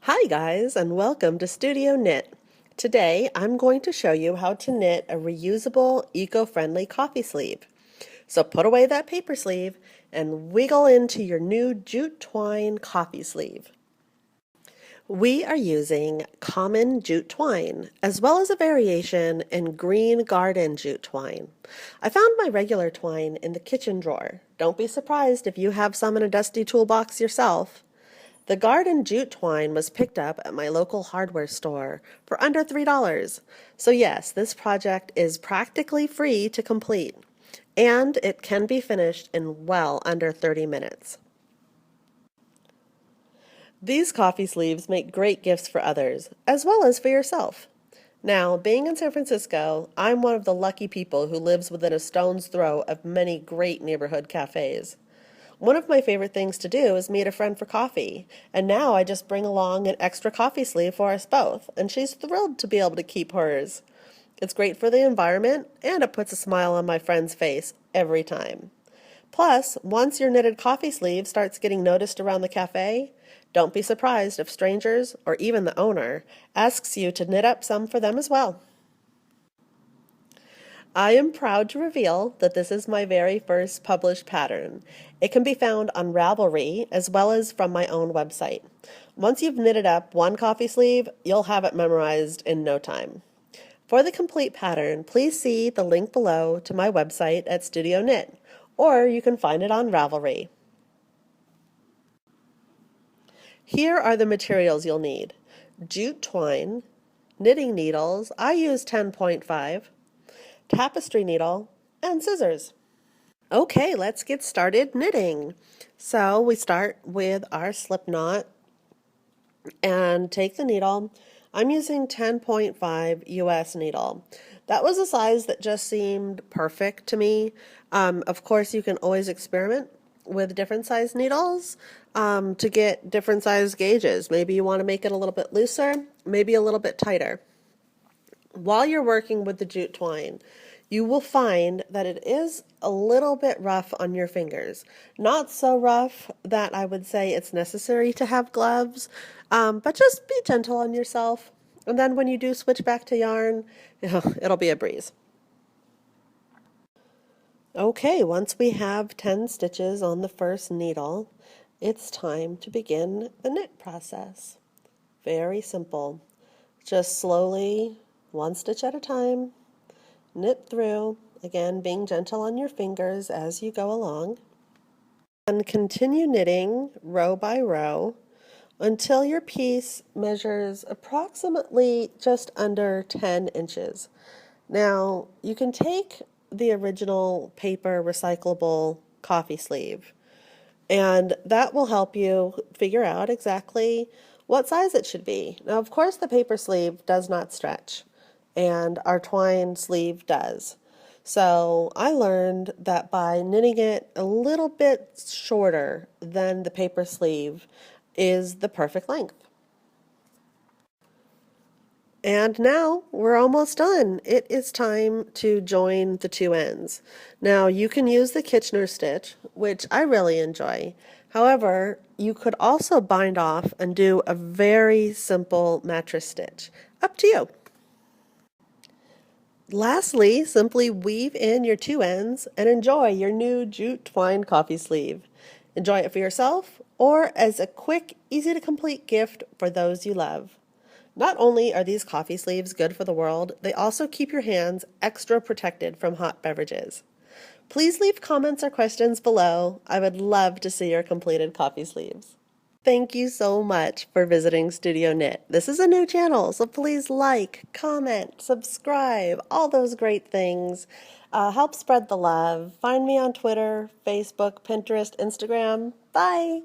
Hi guys, and welcome to Studio Knit. Today I'm going to show you how to knit a reusable, eco-friendly coffee sleeve. So put away that paper sleeve and wiggle into your new Jute Twine coffee sleeve. We are using common jute twine, as well as a variation in green garden jute twine. I found my regular twine in the kitchen drawer. Don't be surprised if you have some in a dusty toolbox yourself. The garden jute twine was picked up at my local hardware store for under $3. So yes, this project is practically free to complete, and it can be finished in well under 30 minutes. These coffee sleeves make great gifts for others, as well as for yourself. Now, being in San Francisco, I'm one of the lucky people who lives within a stone's throw of many great neighborhood cafes. One of my favorite things to do is meet a friend for coffee, and now I just bring along an extra coffee sleeve for us both, and she's thrilled to be able to keep hers. It's great for the environment, and it puts a smile on my friend's face every time. Plus, once your knitted coffee sleeve starts getting noticed around the cafe, don't be surprised if strangers, or even the owner, asks you to knit up some for them as well. I am proud to reveal that this is my very first published pattern. It can be found on Ravelry as well as from my own website. Once you've knitted up one coffee sleeve, you'll have it memorized in no time. For the complete pattern, please see the link below to my website at Studio Knit, or you can find it on Ravelry. Here are the materials you'll need: jute twine, knitting needles, I use 10.5, tapestry needle, and scissors. Okay, let's get started knitting. So we start with our slip knot and take the needle. I'm using 10.5 US needle. That was a size that just seemed perfect to me. Of course, you can always experiment with different size needles to get different size gauges. Maybe you want to make it a little bit looser, maybe a little bit tighter. While you're working with the jute twine, you will find that it is a little bit rough on your fingers. Not so rough that I would say it's necessary to have gloves, but just be gentle on yourself. And then when you do switch back to yarn, it'll be a breeze. Okay, once we have 10 stitches on the first needle, it's time to begin the knit process. Very simple. Just slowly, one stitch at a time, knit through, again being gentle on your fingers as you go along, and continue knitting row by row until your piece measures approximately just under 10 inches. Now, you can take the original paper recyclable coffee sleeve, and that will help you figure out exactly what size it should be. Now, of course, the paper sleeve does not stretch, and our twine sleeve does. So I learned that by knitting it a little bit shorter than the paper sleeve is the perfect length. And now we're almost done. It is time to join the two ends. Now you can use the Kitchener stitch, which I really enjoy. However, you could also bind off and do a very simple mattress stitch. Up to you. Lastly, simply weave in your two ends and enjoy your new jute twine coffee sleeve. Enjoy it for yourself or as a quick, easy to complete gift for those you love. Not only are these coffee sleeves good for the world, they also keep your hands extra protected from hot beverages. Please leave comments or questions below. I would love to see your completed coffee sleeves. Thank you so much for visiting Studio Knit. This is a new channel, so please like, comment, subscribe, all those great things. Help spread the love. Find me on Twitter, Facebook, Pinterest, Instagram. Bye!